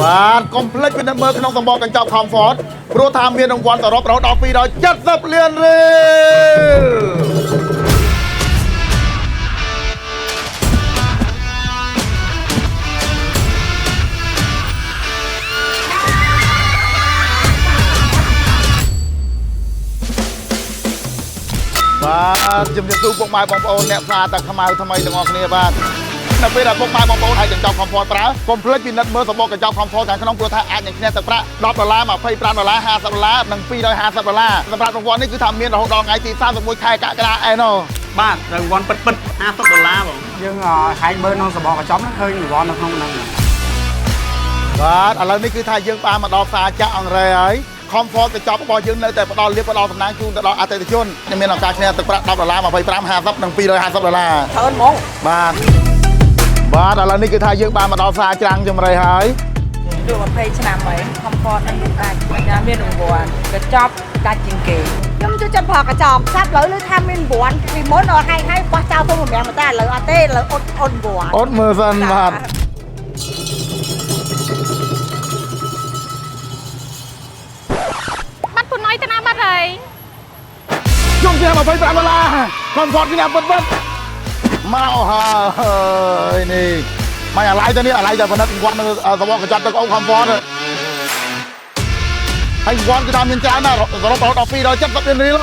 បាទកុំភ្លេចពិនិត្យមើលក្នុងសម្បកកញ្ចប់ Comfort ព្រោះថាមានរង្វាន់សរុបរហូតដល់270លានរៀលបាទជំរាបសួរពុកម៉ែបងប្អូនអ្នកផ្សារតាខ្មៅថ្មីទាំងអស់គ្នាបាទនៅពេលដែលពុកម៉ែបងប្អូនហើយកញ្ចប់ Comfort ប្រើកុំភ្លេចពិនិត្យមើលសម្បកកញ្ចប់ Comfort ខាងក្នុងព្រោះថាអាចនឹងឈ្នះទឹកប្រាក់$10 $25 $50 និង$250សម្រាប់រង្វាន់នេះគឺថាមានរហូតដល់ថ្ងៃទី31ខែកក្កដាឯណោះបាទរង្វាន់ពិត$50បងយើងហាយមើលក្នុងសម្បកកញ្ចប់ហ្នឹងឃើញរង្វាន់នៅក្នុងហ្នឹងបាទឥឡូវនេះគឺថាយើងបានមកដល់ផ្សារចាក់អង្រែហើយ Comfort កញ្ចប់របស់យើងនៅតែផ្ដល់លៀបផ្ដល់តំណែងជូនទៅដល់អតិថិជនមានឱកាសឈ្នះទឹកប្រាក់$10 $25 $50 និង$250ច្រើនហ្មងបាទឥឡូវនេះគឺថាយើងបានមកដល់ផ្សារច្រាំងជម្រៃហើយយក20ឆ្នាំហើយ Comfort ហ្នឹងអាចមានរង្វាន់កញ្ចប់ដាច់ជាងគេខ្ញុំជួយចិត្តប្រើកញ្ចប់ស្រាប់ឥឡូវលើថាមានរង្វាន់ពីមុនហើយបោះចោលទៅម្យ៉ាងតែឥឡូវអត់ទេឥឡូវអត់រង្វាន់អត់មើលសិនបាទបាត់ពុនអីទៅណាបាត់ហើយខ្ញុំឈ្នះ$25 Comfort ឈ្នះពិតមកហើយនេះមិនអាឡៃទៅនេះអាឡៃទៅប៉ុណ្ណឹងគាត់នៅសម្បកកញ្ចប់ទឹកអូ Comfort ហើយគាត់គឺថាមានច្រើនណាស់សរុបរហូតដល់270លានរៀល